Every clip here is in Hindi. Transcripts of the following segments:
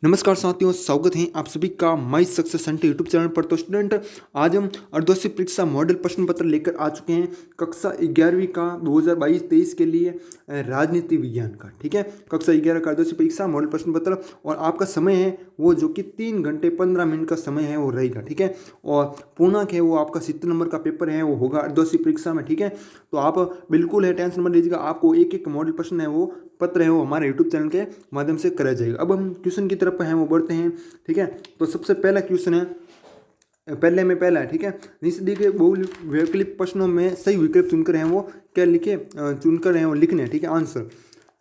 नमस्कार साथियों, स्वागत है आप सभी का my success centre YouTube channel पर। तो स्टूडेंट, आज हम अर्धवार्षिक परीक्षा मॉडल प्रश्न पत्र लेकर आ चुके हैं कक्षा 11वीं का 2022-23 के लिए राजनीति विज्ञान का। ठीक है, कक्षा 11 का अर्धवार्षिक परीक्षा मॉडल प्रश्न पत्र, और आपका समय है वो जो कि 3 घंटे 15 मिनट का समय है वो रहेगा। ठीक है, और पूर्णांक है वो आपका 70 नंबर का पेपर है वो होगा अर्धवार्षिक परीक्षा में। ठीक है, तो आप बिल्कुल है टेंशन मत लीजिएगा, आपको एक एक मॉडल प्रश्न है वो पत्र है वो हमारे यूट्यूब चैनल के माध्यम से कराया जाएगा। अब हम क्वेश्चन की तरफ हैं वो बढ़ते हैं। ठीक है, तो सबसे पहला क्वेश्चन है, पहला है। ठीक है, नीचे दिए गए बहु वैकल्पिक प्रश्नों में सही विकल्प चुनकर हैं वो क्या लिखे, चुनकर हैं वो लिखने। ठीक है, आंसर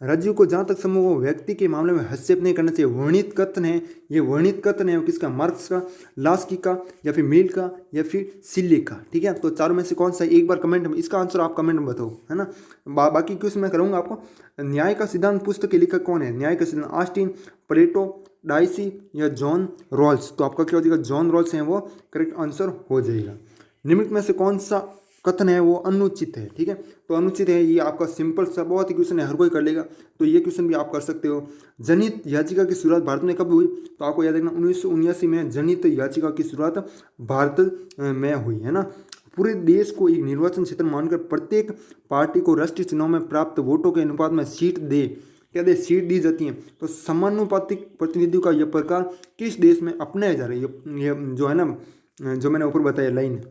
राज्यों को जहाँ तक संभव हो व्यक्ति के मामले में हस्तक्षेप नहीं करना चाहिए। वर्णित कथन है, ये वर्णित कथन है वो किसका, मार्क्स का, लास्की का, या फिर मिल का, या फिर सिल्ले का। ठीक है, तो चारों में से कौन सा, एक बार कमेंट में इसका आंसर आप कमेंट में बताओ, है ना। बाकी क्वेश्चन मैं करूँगा आपको। न्याय का सिद्धांत पुस्तक के लेखक कौन है, न्याय का सिद्धांत ऑस्टिन, प्लेटो, डाइसी या जॉन रॉल्स। तो आपका क्या हो जाएगा, जॉन रॉल्स हैं वो करेक्ट आंसर हो जाएगा। निम्नलिखित में से कौन सा कथन है वो अनुचित है। ठीक है, तो अनुचित है, ये आपका सिंपल सा बहुत ही क्वेश्चन है, हर कोई कर लेगा, तो ये क्वेश्चन भी आप कर सकते हो। जनहित याचिका की शुरुआत भारत में कब हुई, तो आपको याद रखना 1979 में जनहित याचिका की शुरुआत भारत में हुई, है ना। पूरे देश को एक निर्वाचन क्षेत्र मानकर प्रत्येक पार्टी को राष्ट्रीय चुनाव में प्राप्त वोटों के अनुपात में सीट सीट दी जाती है। तो समानुपातिक प्रतिनिधित्व का यह प्रकार किस देश में अपनाया जा रहा है, ये जो है ना, जो मैंने ऊपर बताया लाइन,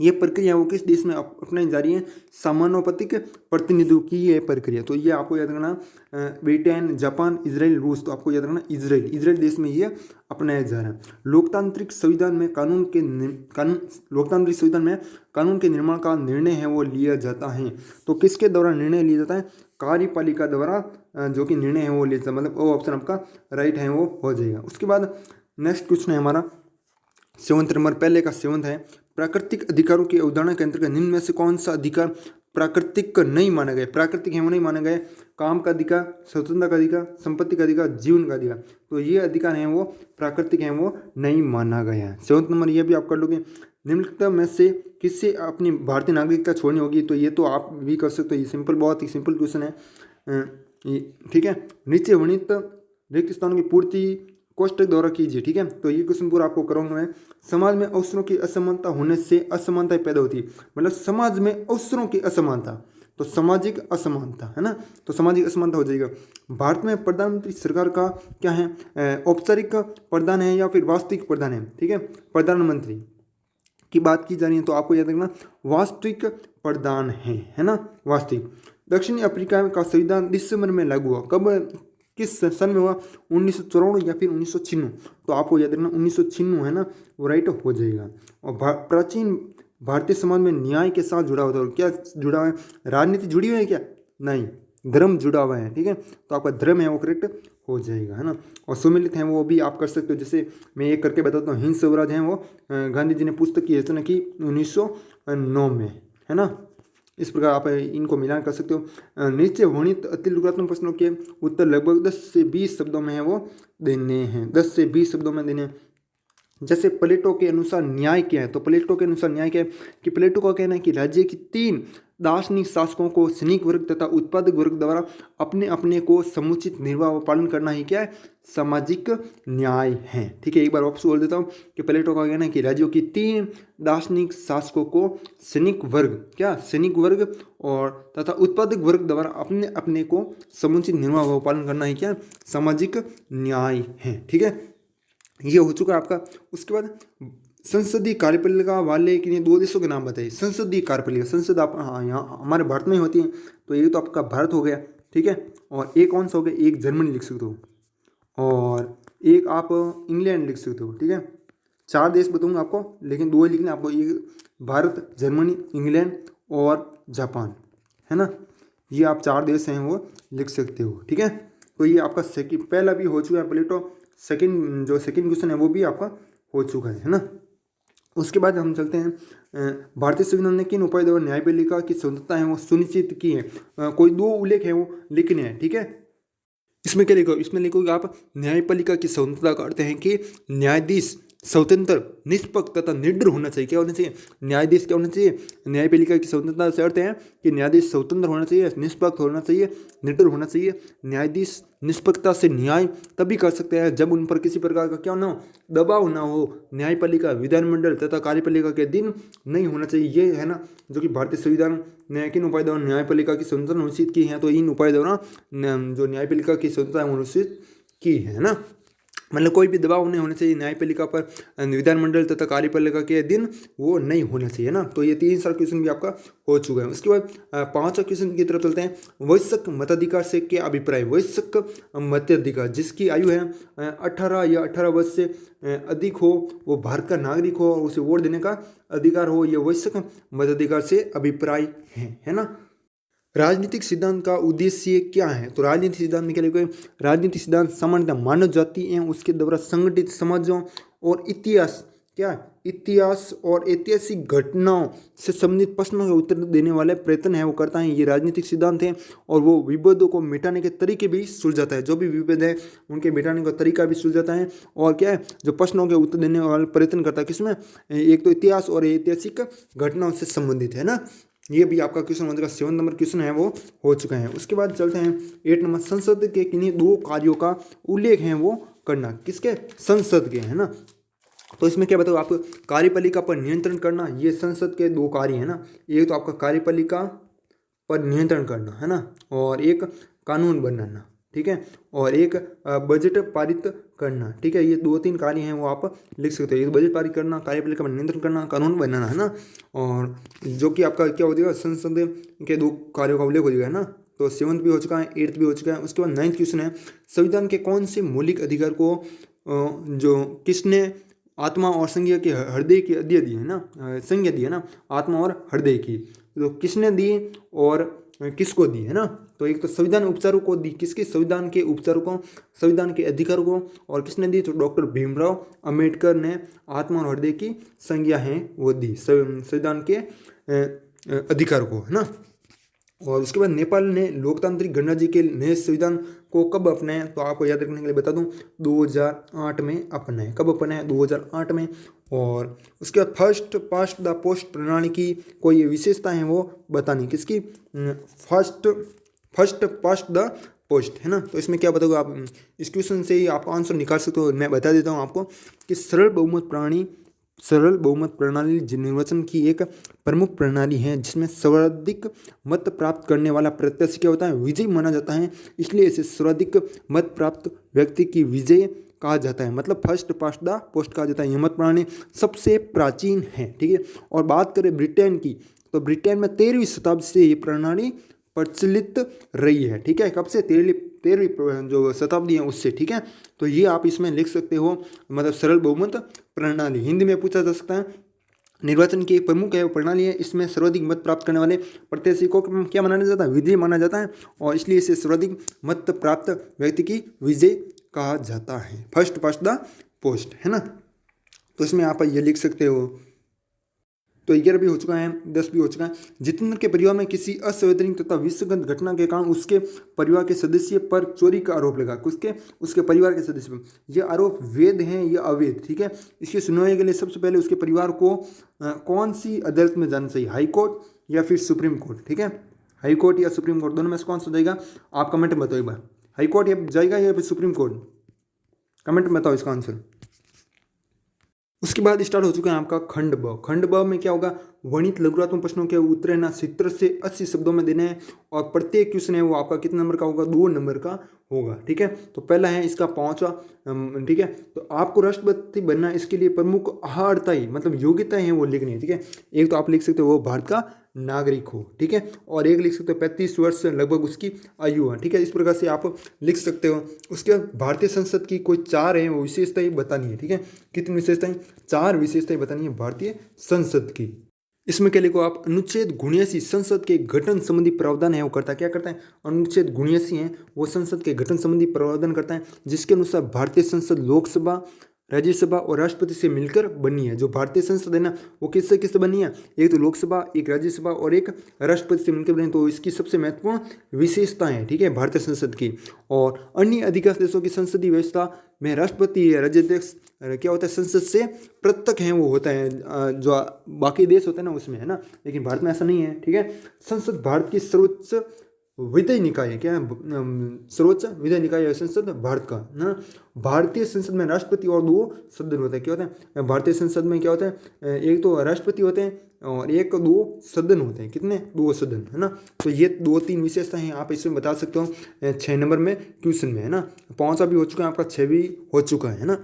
ये प्रक्रिया वो किस देश में अपनाई जा रही है, समानुपातिक प्रतिनिधित्व की ये प्रक्रिया। तो ये आपको याद रखना, ब्रिटेन, जापान, इजराइल, रूस। तो आपको याद रखना इजराइल देश में ये अपनाया जा रहा है। लोकतांत्रिक संविधान में कानून के निर्माण का निर्णय है वो लिया जाता है। तो किसके द्वारा निर्णय लिया जाता है, कार्यपालिका द्वारा जो कि निर्णय है वो लिया जाता है, मतलब वो ऑप्शन आपका राइट है वो हो जाएगा। उसके बाद नेक्स्ट क्वेश्चन है हमारा 7 नंबर, पहले का 7 है, प्राकृतिक अधिकारों की अवधारणा के अंतर्गत निम्न में से कौन सा अधिकार प्राकृतिक नहीं माना गया, प्राकृतिक है वो नहीं माना गया, काम का अधिकार, स्वतंत्रता का अधिकार, संपत्ति का अधिकार, जीवन का अधिकार। तो ये अधिकार हैं वो प्राकृतिक हैं वो नहीं माना गया है। 7 नंबर ये भी आप कर लोगे। निम्नलिखित में से किससे अपनी भारतीय नागरिकता छोड़नी होगी, तो ये तो आप भी कर सकते हो, ये सिंपल, बहुत ही सिंपल क्वेश्चन है। ठीक है, नीचे वर्णित रिक्त स्थानों की पूर्ति कोष्टक द्वारा कीजिए। ठीक है, तो ये क्वेश्चन पूरा आपको करूँगा मैं। समाज में अवसरों की असमानता होने से असमानता पैदा होती है, मतलब समाज में अवसरों की असमानता, तो सामाजिक असमानता, है ना, तो सामाजिक असमानता हो जाएगा। भारत में प्रधानमंत्री सरकार का क्या है, औपचारिक प्रधान है या फिर वास्तविक प्रधान है। ठीक है, प्रधानमंत्री की बात की जा रही है, तो आपको याद रखना वास्तविक प्रधान है ना, वास्तविक। दक्षिणी अफ्रीका का संविधान दिसंबर में लागू हुआ, कब, किस सन में हुआ, 1994 या फिर 1996। तो आपको याद रखना 1996 है ना, वो राइट हो जाएगा। और प्राचीन भारतीय समाज में न्याय के साथ जुड़ा हुआ था, क्या जुड़ा हुआ है, राजनीति जुड़ी हुई है क्या, नहीं, धर्म जुड़ा हुआ है। ठीक है, तो आपका धर्म है वो करेक्ट हो जाएगा, है ना। और सुमिलित हैं वो भी आप कर सकते हो, जैसे मैं एक करके बताता हूँ। हिंद स्वराज हैं वो गांधी जी ने पुस्तक की रचना की 1909 में, है ना। इस प्रकार आप इनको मिलान कर सकते हो। नीचे वर्णित अति लघुत्तम प्रश्नों के उत्तर लगभग 10 से 20 शब्दों में है वो देने हैं, 10 से 20 शब्दों में देने हैं। जैसे प्लेटो के अनुसार न्याय क्या है, तो प्लेटो के अनुसार न्याय क्या है कि प्लेटो का कहना है कि राज्य की 3 दार्शनिक शासकों को सैनिक वर्ग तथा उत्पादक वर्ग द्वारा अपने अपने को समुचित निर्वाह व पालन करना ही क्या है, सामाजिक न्याय है। ठीक है, एक बार वापस बोल देता हूँ कि प्लेटो का कहना है कि राज्यों की 3 दार्शनिक शासकों को सैनिक वर्ग, क्या सैनिक वर्ग और तथा उत्पादक वर्ग द्वारा अपने अपने को समुचित निर्वाह व पालन करना ही क्या, सामाजिक न्याय है। ठीक है, ये हो चुका आपका। उसके बाद संसदीय कार्यपालिका वाले के लिए 2 देशों के नाम बताइए। संसदीय कार्यपालिका, संसद आप, हाँ, यहाँ हमारे भारत में ही होती है, तो ये तो आपका भारत हो गया। ठीक है, और एक कौन सा हो गया, एक जर्मनी लिख सकते हो और एक आप इंग्लैंड लिख सकते हो। ठीक है, 4 देश बताऊंगा आपको, लेकिन 2 ही लिखने आपको, एक भारत, जर्मनी, इंग्लैंड और जापान, है ना। ये आप 4 देश हैं वो लिख सकते हो। ठीक है, तो ये आपका पहला भी हो चुका है प्लेटो, सेकंड क्वेश्चन है वो भी आपका हो चुका है ना। उसके बाद हम चलते हैं, भारतीय संविधान ने किन उपायों द्वारा न्यायपालिका की स्वतंत्रता है वो सुनिश्चित की है। कोई 2 उल्लेख है वो लिखने हैं। ठीक है, इसमें क्या लिखो, इसमें लिखोगे आप न्यायपालिका की स्वतंत्रता का अर्थ है कि न्यायाधीश स्वतंत्र, निष्पक्ष तथा निडर होना चाहिए। क्या होना चाहिए? न्यायाधीश क्या होना चाहिए? न्यायपालिका की स्वतंत्रता से अर्थ है कि न्यायाधीश स्वतंत्र होना चाहिए, निष्पक्ष होना चाहिए, निडर होना चाहिए। न्यायाधीश निष्पक्षता से न्याय तभी कर सकते हैं जब उन पर किसी प्रकार का क्या ना हो, दबाव ना हो। न्यायपालिका, विधानमंडल तथा कार्यपालिका के अधीन नहीं होना चाहिए। ये है ना जो कि भारतीय संविधान ने किन उपाय द्वारा न्यायपालिका की स्वतंत्रता निश्चित की है, तो इन उपाय द्वारा जो न्यायपालिका की स्वतंत्रता निश्चित की है ना। मतलब कोई भी दबाव नहीं होना चाहिए न्यायपालिका पर, विधानमंडल तथा कार्यपालिका के दिन वो नहीं होना चाहिए ना। तो ये 3 साल क्वेश्चन भी आपका हो चुका है। उसके बाद 5वां क्वेश्चन की तरफ चलते हैं। वयस्क मताधिकार से क्या अभिप्राय? वयस्क मताधिकार जिसकी आयु है 18 या 18 वर्ष से अधिक हो, वो भारत का नागरिक हो, उसे वोट देने का अधिकार हो, ये वयस्क मताधिकार से अभिप्राय है ना। राजनीतिक सिद्धांत का उद्देश्य क्या है? तो राजनीतिक सिद्धांत में क्या लिखा है? राजनीतिक सिद्धांत सामान्यतः मानव जाति एवं उसके द्वारा संगठित समाजों और इतिहास, क्या इतिहास और ऐतिहासिक घटनाओं से संबंधित प्रश्नों के उत्तर देने वाले प्रयत्न है वो करता है। ये राजनीतिक सिद्धांत है और वो विवादों को मिटाने के तरीके भी सुलझाता है। जो भी विवाद है उनके मिटाने का तरीका भी सुलझाता है। और क्या है, जो प्रश्नों के उत्तर देने वाले प्रयत्न करता है किसमें? एक तो इतिहास और ऐतिहासिक घटनाओं से संबंधित है ना। ये भी आपका क्वेश्चन नंबर का 7 नंबर क्वेश्चन है वो हो चुका है। उसके बाद चलते हैं 8 नंबर। संसद के किन्हीं 2 कार्यों का उल्लेख है वो करना। किसके? संसद के, है ना। तो इसमें क्या बताओ आप? कार्यपालिका पर नियंत्रण करना, ये संसद के 2 कार्य है ना। एक तो आपका कार्यपालिका पर नियंत्रण करना, है ना, और एक कानून बनाना, ठीक है, और एक बजट पारित करना, ठीक है। ये 2-3 कार्य हैं वो आप लिख सकते हो। एक बजट पारित करना, कार्यपालिका पर नियंत्रण करना, कानून बनाना, है ना। और जो कि आपका क्या हो जाएगा? संसद के 2 कार्यों का उल्लेख हो जाएगा, है ना। तो 7th भी हो चुका है, 8th भी हो चुका है। उसके बाद 9th क्वेश्चन है। संविधान के कौन से मौलिक अधिकार को जो किसने आत्मा और संज्ञा के हृदय की अध्यय दी है ना, संज्ञा दी है ना, आत्मा और हृदय की, तो किसने दी और किसको दी, है ना। तो एक तो संविधान उपचारों को दी, किसके? संविधान के उपचारों को, संविधान के अधिकारों को। और किसने दी? तो डॉक्टर भीमराव अंबेडकर ने आत्मा और हृदय की संज्ञा है वो दी, संविधान के अधिकार को, है ना। और उसके बाद नेपाल ने लोकतांत्रिक गणराज्य के नए संविधान को कब अपनाया? तो आपको याद रखने के लिए बता दूं, 2008 में अपनाया। कब अपनाया? 2008 में। और उसके बाद फर्स्ट पास्ट द पोस्ट प्रणाली की कोई विशेषता है वो बतानी। किसकी? फर्स्ट पास्ट द पोस्ट, है ना। तो इसमें क्या बताओगे आप? इस क्वेश्चन से ही आप आंसर निकाल सकते हो। मैं बता देता हूँ आपको कि सरल बहुमत प्रणाली निर्वाचन की एक प्रमुख प्रणाली है जिसमें सर्वाधिक मत प्राप्त करने वाला प्रत्याशी क्या होता है? विजयी माना जाता है। इसलिए इसे सर्वाधिक मत प्राप्त व्यक्ति की विजय कहा जाता है, मतलब फर्स्ट पास्ट द पोस्ट कहा जाता है। यह मत प्रणाली सबसे प्राचीन है, ठीक है। और बात करें ब्रिटेन की, तो ब्रिटेन में 13वीं शताब्दी से ये प्रणाली प्रचलित रही है, ठीक है। कब से? 13वीं जो शताब्दी है उससे, ठीक है। तो ये आप इसमें लिख सकते हो, मतलब सरल बहुमत प्रणाली हिंदी में पूछा जा सकता है। निर्वाचन की एक प्रमुख है वो प्रणाली है। इसमें सर्वाधिक मत प्राप्त करने वाले प्रत्याशी को क्या माना जाता है? विजय माना जाता है। और इसलिए इसे सर्वाधिक मत प्राप्त व्यक्ति की विजय कहा जाता है, फर्स्ट पास्ट द पोस्ट, है ना। तो इसमें आप ये लिख सकते हो। तो 11 भी हो चुका है, 10 भी हो चुका है। जितेंद्र के परिवार में किसी असंवैधानिक तथा विषगंत घटना के कारण उसके परिवार के सदस्य पर चोरी का आरोप लगा। उसके परिवार के सदस्य पर यह आरोप वैध है या अवैध, ठीक है। इसकी सुनवाई के लिए सबसे पहले उसके परिवार को कौन सी अदालत में जाना चाहिए? हाई कोर्ट या फिर सुप्रीम कोर्ट, ठीक है। हाई कोर्ट या सुप्रीम कोर्ट दोनों में से कौन सा जाएगा? आप कमेंट में बताओ एक बार, हाई कोर्ट या जाएगा या फिर सुप्रीम कोर्ट? कमेंट में बताओ इसका आंसर। उसके बाद स्टार्ट हो चुका है आपका खंड ब। खंड ब में क्या होगा? वर्णित लघुरात्मक प्रश्नों के उत्तर है ना 70 से 80 शब्दों में देने हैं। और प्रत्येक क्वेश्चन है वो आपका कितने नंबर का होगा? 2 नंबर का होगा, ठीक है। तो पहला है इसका 5वां, ठीक है। तो आपको राष्ट्रपति बनना, इसके लिए प्रमुख अर्हताएं मतलब योग्यताएं हैं वो लिखनी है, ठीक है। एक तो आप लिख सकते हो वो भारत का नागरिक हो, ठीक है। और एक लिख सकते हो 35 वर्ष लगभग उसकी आयु है, ठीक है। इस प्रकार से आप लिख सकते हो। उसके बाद भारतीय संसद की कोई 4 है वो विशेषताएं बतानी है, ठीक है। कितनी विशेषताएं? 4 विशेषताएं बतानी है भारतीय संसद की। इसमें क्या लिखो आप? अनुच्छेद 79 संसद के गठन संबंधी प्रावधान है वो करता है। क्या करता है? अनुच्छेद 79 है वो संसद के गठन संबंधी प्रावधान करता है, जिसके अनुसार भारतीय संसद लोकसभा, राज्यसभा और राष्ट्रपति से मिलकर बनी है। जो भारतीय संसद है ना वो किससे किससे बनी है, एक तो लोकसभा, एक राज्यसभा और एक राष्ट्रपति से मिलकर बनी। तो इसकी सबसे महत्वपूर्ण विशेषता है, ठीक है, भारतीय संसद की। और अन्य अधिकांश देशों की संसदीय व्यवस्था में राष्ट्रपति या राज्याध्यक्ष क्या होता है, संसद से पृथक है वो होता है, जो बाकी देश होते हैं ना उसमें, है ना, लेकिन भारत में ऐसा नहीं है, ठीक है। संसद भारत की सर्वोच्च विधेय निकाय है, क्या है, सर्वोच्च विधेय निकाय है संसद भारत का ना। भारतीय संसद में राष्ट्रपति और 2 सदन होते हैं। क्या होता है भारतीय संसद में, क्या होता है, एक तो राष्ट्रपति होते हैं और 1-2 सदन होते हैं। कितने, 2 सदन, है ना। तो ये 2-3 विशेषताएं हैं, आप इसमें बता सकते हो 6 नंबर में क्वेश्चन में, है ना। 5 भी हो चुका है आपका, 6 भी हो चुका है ना।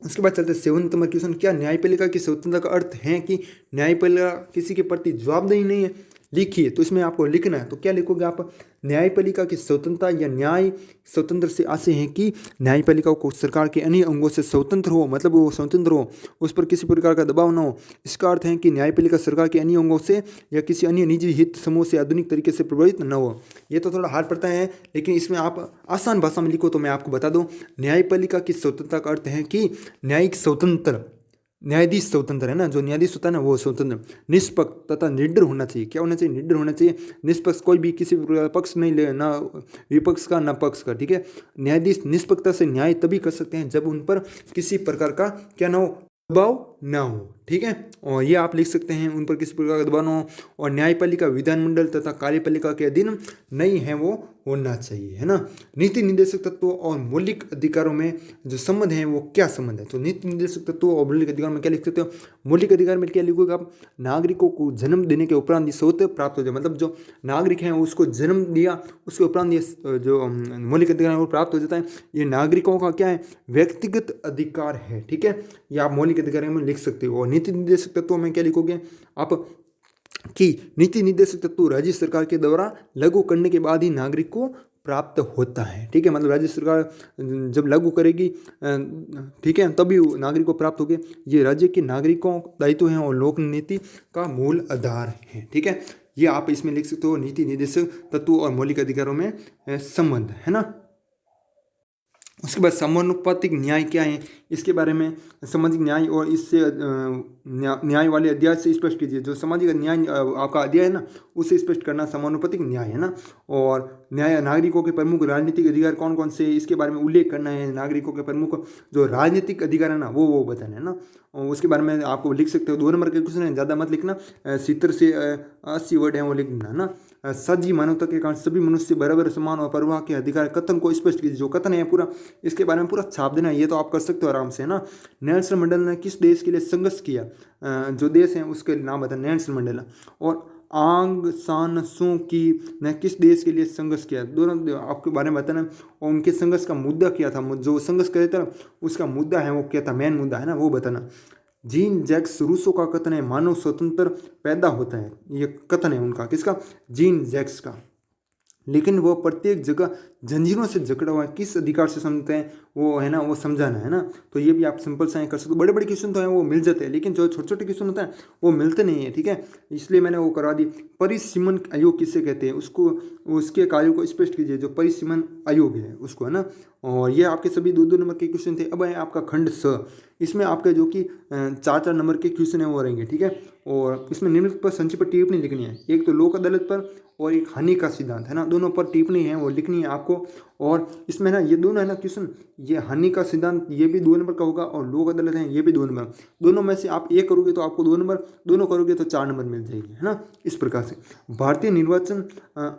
उसके बाद चलते 7 नंबर क्वेश्चन, क्या न्यायपालिका की स्वतंत्रता का अर्थ है कि न्यायपालिका किसी के प्रति जवाबदेही नहीं है, लिखिए। तो इसमें आपको लिखना है, तो क्या लिखोगे आप, न्यायपालिका की स्वतंत्रता या न्याय स्वतंत्र से आशय है कि न्यायपालिका को सरकार के अन्य अंगों से स्वतंत्र हो, मतलब वो स्वतंत्र हो, उस पर किसी प्रकार का दबाव न हो। इसका अर्थ है कि न्यायपालिका सरकार के अन्य अंगों से या किसी अन्य निजी हित समूह से आधुनिक तरीके से प्रभावित न हो। ये तो थोड़ा हार्ड पड़ता है, लेकिन इसमें आप आसान भाषा में लिखो तो मैं आपको बता दूं, न्यायपालिका की स्वतंत्रता का अर्थ है कि न्यायिक स्वतंत्र, न्यायाधीश स्वतंत्र, है ना, जो न्यायाधीश होता है ना वो स्वतंत्र, निष्पक्ष तथा निडर होना चाहिए। क्या होना चाहिए, निडर होना चाहिए, निष्पक्ष, कोई भी किसी पक्ष नहीं ले, ना विपक्ष का ना पक्ष का, ठीक है। न्यायाधीश निष्पक्षता से न्याय तभी कर सकते हैं जब उन पर किसी प्रकार का क्या ना हो, दबाव ना हो, ठीक है। और ये आप लिख सकते हैं, उन पर किसी प्रकार का दबाव ना हो। और न्यायपालिका विधानमंडल तथा कार्यपालिका के अधीन नहीं है वो होना चाहिए, है ना। नीति निर्देशक तत्वों और मौलिक अधिकारों में जो संबंध है वो क्या संबंध है, तो नीति निर्देशक तत्वों और मौलिक अधिकारों में क्या लिख सकते हो, मौलिक अधिकार में क्या लिखोगे आप, नागरिकों को जन्म देने के उपरांत स्वतः प्राप्त हो जाए, मतलब जो नागरिक हैं उसको जन्म दिया उसके उपरांत ये जो मौलिक अधिकार है वो प्राप्त हो जाता है। ये नागरिकों का क्या है, व्यक्तिगत अधिकार है, ठीक है। ये आप मौलिक अधिकार में लिख सकते हो। और नीति निर्देशक तत्वों में क्या लिखोगे आप, कि नीति निर्देशक तत्व राज्य सरकार के द्वारा लागू करने के बाद ही नागरिक को प्राप्त होता है, ठीक है। मतलब राज्य सरकार जब लागू करेगी, ठीक है, तभी नागरिक को प्राप्त होगी। ये राज्य के नागरिकों दायित्व हैं और लोक नीति का मूल आधार है, ठीक है। ये आप इसमें लिख सकते हो, नीति निर्देशक तत्व और मौलिक अधिकारों में संबंध, है ना। उसके बाद समानुपातिक न्याय क्या है, इसके बारे में सामाजिक न्याय और इससे न्याय वाले अध्याय से स्पष्ट कीजिए। जो सामाजिक न्याय आपका अध्याय है ना उसे स्पष्ट करना समानुपातिक न्याय है ना। और न्याय नागरिकों के प्रमुख राजनीतिक अधिकार कौन कौन से, इसके बारे में उल्लेख करना है। नागरिकों के प्रमुख जो राजनीतिक अधिकार है ना वो बताना है ना। और उसके बारे में आपको लिख सकते हो। 2 नंबर के क्वेश्चन है, ज़्यादा मत लिखना, 70 से 80 वर्ड है वो लिखना है ना। सजी मानवता के कारण सभी मनुष्य बराबर समान और परवाह के अधिकार कथन को स्पष्ट कीजिए। जो कथन है पूरा इसके बारे में पूरा छाप देना, ये तो आप कर सकते हो आराम से, है ना। नेल्सन मंडेला ने किस देश के लिए संघर्ष किया, जो देश है उसके नाम बता, नेल्सन मंडेला। और आंग सान सू की ने किस देश के लिए संघर्ष किया, दोनों आपके बारे में बताना। और उनके संघर्ष का मुद्दा क्या था, जो संघर्ष करे था उसका मुद्दा है वो क्या था, मेन मुद्दा है ना वो बताना। जीन जैक्स रूसो का कथन है मानव स्वतंत्र पैदा होता है, ये कथन है उनका, किसका, जीन जैक्स का। लेकिन वो प्रत्येक जगह जंजीरों से जकड़ा हुआ है, किस अधिकार से समझते हैं वो, है ना, वो समझाना है ना। तो ये भी आप सिंपल सा कर सकते हो। बड़े बड़े क्वेश्चन तो हैं वो मिल जाते हैं, लेकिन जो छोटे छोटे क्वेश्चन होते हैं वो मिलते नहीं है, ठीक है। इसलिए मैंने वो करवा दी। परिसीमन आयोग किसे कहते हैं, उसको उसके कार्यों को स्पष्ट कीजिए। जो परिसीमन आयोग है उसको, है ना। और ये आपके सभी 2-2 नंबर के क्वेश्चन थे। अब है आपका खंड स, इसमें आपके जो कि 4-4 नंबर के क्वेश्चन है वो रहेंगे, ठीक है। और इसमें निम्नलिखित पर संक्षिप्त टिप्पणी लिखनी है। एक तो लोक अदालत पर और एक हानि का सिद्धांत, है ना, दोनों पर टिप्पणी है वो लिखनी है आपको। और इसमें ना ये दोनों है ना क्वेश्चन, ये हानि का सिद्धांत ये भी 2 नंबर का होगा और लोक अदालत है ये भी 2 नंबर। दोनों में से आप एक करोगे तो आपको 2 नंबर, दोनों करोगे तो 4 नंबर मिल जाएंगे, है ना। इस प्रकार से भारतीय निर्वाचन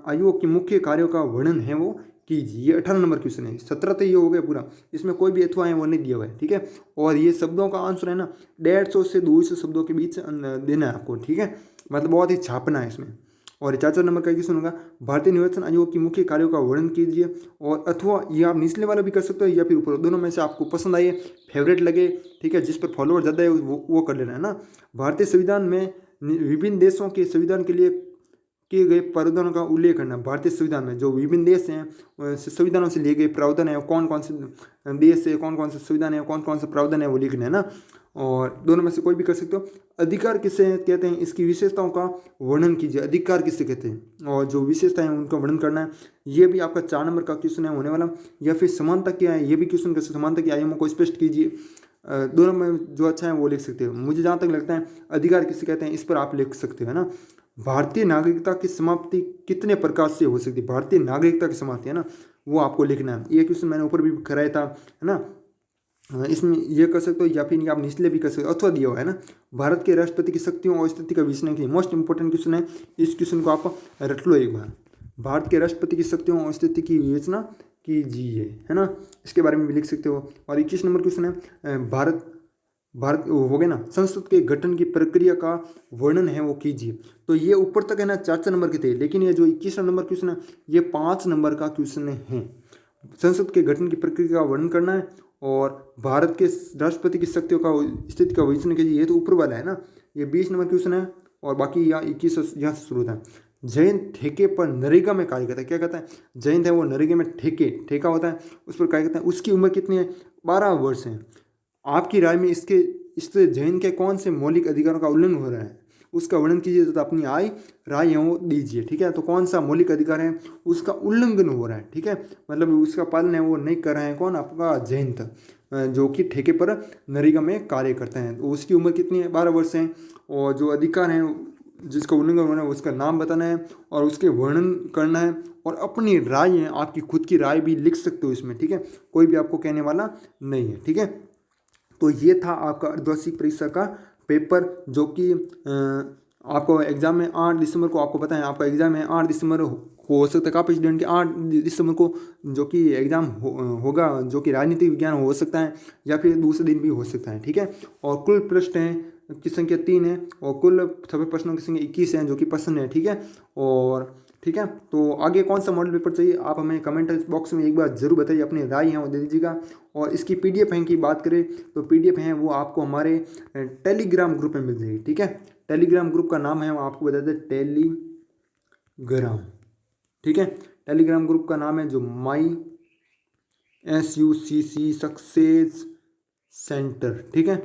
आयोग के मुख्य कार्यों का वर्णन है वो कीजिए। ये 18 नंबर क्वेश्चन है। 17 तो ये हो गया पूरा, इसमें कोई भी अथवा है वो नहीं दिया हुआ है, ठीक है। और ये शब्दों का आंसर है ना 150 से 200 शब्दों के बीच देना है आपको, ठीक है। मतलब बहुत ही छापना है इसमें। और 4 नंबर का क्वेश्चन होगा भारतीय निर्वाचन आयोग की मुख्य कार्यों का वर्णन कीजिए। और अथवा ये आप निचले वाला भी कर सकते हो या फिर ऊपर, दोनों में से आपको पसंद आए, फेवरेट लगे, ठीक है, जिस पर फॉलोअर ज़्यादा है वो कर लेना, है ना। भारतीय संविधान में विभिन्न देशों के संविधान के लिए किए गए प्रावधानों का उल्लेख करना। भारतीय संविधान में जो विभिन्न देश हैं संविधानों से लिए गए प्रावधान है, कौन कौन से देश है, कौन कौन से संविधान है, कौन कौन से प्रावधान है वो लिखना है ना। और दोनों में से कोई भी कर सकते हो। अधिकार किसे कहते हैं, इसकी विशेषताओं का वर्णन कीजिए। अधिकार किसे कहते हैं और जो विशेषता है उनका वर्णन करना है। ये भी आपका 4 नंबर का क्वेश्चन है होने वाला। या फिर समानता क्या है, ये भी क्वेश्चन कर, समानता के आयामों को स्पष्ट कीजिए। दोनों में जो अच्छा है वो लिख सकते हो। मुझे जहाँ तक लगता है अधिकार किसे कहते हैं इस पर आप लिख सकते हो, है ना। भारतीय नागरिकता की समाप्ति कितने प्रकार से हो सकती है, भारतीय नागरिकता की समाप्ति, है ना, वो आपको लिखना है। ये क्वेश्चन मैंने ऊपर भी कराया था, है ना। इसमें ये कर सकते हो या फिर आप निचले भी कर सकते हो, अथवा दिया हुआ है ना। भारत के राष्ट्रपति की शक्तियों और स्थिति का विश्लेषण के लिए मोस्ट इंपोर्टेंट क्वेश्चन है, इस क्वेश्चन को आप रट लो एक बार। भारत के राष्ट्रपति की शक्तियों और स्थिति की विवेचना कीजिए, है ना, इसके बारे में भी लिख सकते हो। और 21 नंबर क्वेश्चन है भारत हो गया ना, संसद के गठन की प्रक्रिया का वर्णन है वो कीजिए। तो ये ऊपर तक है ना 4 नंबर के थे, लेकिन ये जो 21 नंबर क्वेश्चन है ये 5 नंबर का क्वेश्चन है। संसद के गठन की प्रक्रिया का वर्णन करना है और भारत के राष्ट्रपति की शक्तियों का स्थिति का विवेचना कीजिए, ये तो ऊपर वाला है ना। ये 20 नंबर क्वेश्चन है और बाकी यहाँ 21 यहाँ से शुरू होता है। जयंत ठेके पर नरेगा में कार्य करता है, क्या कहता है, जयंत है वो नरेगा में ठेका होता है उस पर कार्य करता है। उसकी उम्र कितनी है, 12 वर्ष है। आपकी राय में इससे जैन के कौन से मौलिक अधिकारों का उल्लंघन हो रहा है, उसका वर्णन कीजिए तथा अपनी राय है वो दीजिए। ठीक है, तो कौन सा मौलिक अधिकार है उसका उल्लंघन हो रहा है, ठीक है, मतलब उसका पालन है वो नहीं कर रहे हैं, कौन, आपका जयंत, जो कि ठेके पर नरेगा में कार्य करते हैं। तो उसकी उम्र कितनी है, 12 वर्ष है। और जो अधिकार हैं जिसका उल्लंघन हो रहा है उसका नाम बताना है और उसके वर्णन करना है और अपनी राय है, आपकी खुद की राय भी लिख सकते हो इसमें, ठीक है, कोई भी आपको कहने वाला नहीं है, ठीक है। तो ये था आपका अर्धवार्षिक परीक्षा का पेपर, जो कि आपको एग्जाम में 8 दिसंबर को, आपको पता है आपका एग्जाम है 8 दिसंबर हो सकता है, काफी स्टूडेंट के 8 दिसंबर को जो कि एग्जाम होगा, जो कि राजनीतिक विज्ञान हो सकता है या फिर दूसरे दिन भी हो सकता है, ठीक है। और कुल प्रश्न है की संख्या 3 है और कुल सभी प्रश्नों की संख्या 21 है, जो कि प्रश्न है, ठीक है। और ठीक है, तो आगे कौन सा मॉडल पेपर चाहिए आप हमें कमेंट बॉक्स में एक बार जरूर बताइए, अपनी राय है वो दे दीजिएगा। और इसकी PDF है की बात करें तो PDF है वो आपको हमारे टेलीग्राम ग्रुप में मिल जाएगी, ठीक है। टेलीग्राम ग्रुप का नाम है वो आपको बता दें, टेलीग्राम, ठीक है। टेलीग्राम ग्रुप का नाम है जो माई SUCC सक्सेस सेंटर, ठीक है।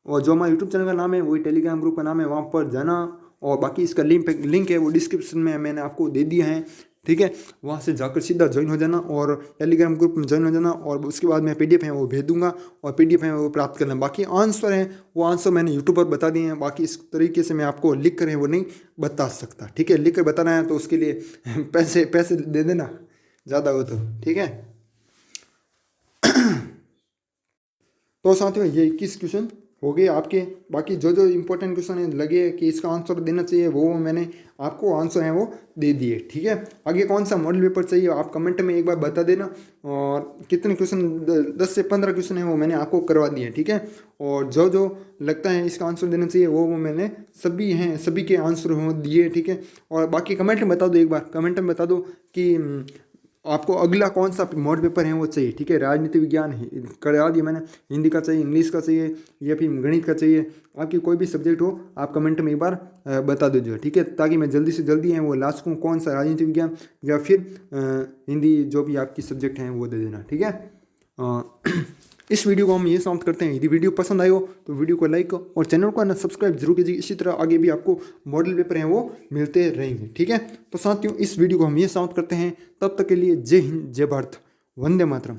और जो हमारा यूट्यूब चैनल का नाम है वही टेलीग्राम ग्रुप का नाम है, वहाँ पर जाना। और बाकी इसका लिंक है वो डिस्क्रिप्शन में मैंने आपको दे दिया है, ठीक है, वहाँ से जाकर सीधा ज्वाइन हो जाना और टेलीग्राम ग्रुप में ज्वाइन हो जाना। और उसके बाद मैं PDF है वो भेज दूंगा और PDF है वो प्राप्त करना। बाकी आंसर हैं वो आंसर मैंने यूट्यूब पर बता दिए हैं, बाकी इस तरीके से मैं आपको लिख कर है वो नहीं बता सकता, ठीक है। लिख कर बताना है तो उसके लिए पैसे दे देना ज़्यादा हो तो, ठीक है। तो साथियों ये 21 क्वेश्चन हो गए आपके। बाकी जो जो इंपॉर्टेंट क्वेश्चन है लगे कि इसका आंसर देना चाहिए वो मैंने आपको आंसर है वो दे दिए, ठीक है। आगे कौन सा मॉडल पेपर चाहिए आप कमेंट में एक बार बता देना। और कितने क्वेश्चन 10 से 15 क्वेश्चन है वो मैंने आपको करवा दिए, ठीक है। और जो जो लगता है इसका आंसर देना चाहिए वो मैंने सभी के आंसर हो दिए, ठीक है। और बाकी कमेंट में बता दो, एक बार कमेंट में बता दो कि आपको अगला कौन सा मॉडल पेपर है वो चाहिए, ठीक है। राजनीति विज्ञान करा दिया मैंने, हिंदी का चाहिए, इंग्लिश का चाहिए या फिर गणित का चाहिए, आपकी कोई भी सब्जेक्ट हो आप कमेंट में एक बार बता दीजिए, ठीक है, ताकि मैं जल्दी से जल्दी है वो लास्ट को कौन सा राजनीति विज्ञान या फिर हिंदी जो भी आपकी सब्जेक्ट हैं वो दे देना, ठीक है। इस वीडियो को हम ये समाप्त करते हैं। यदि वीडियो पसंद आए हो तो वीडियो को लाइक और चैनल को ना सब्सक्राइब जरूर कीजिए। इसी तरह आगे भी आपको मॉडल पेपर हैं वो मिलते रहेंगे, ठीक है। तो साथियों इस वीडियो को हम ये समाप्त करते हैं, तब तक के लिए जय हिंद, जय भारत, वंदे मातरम।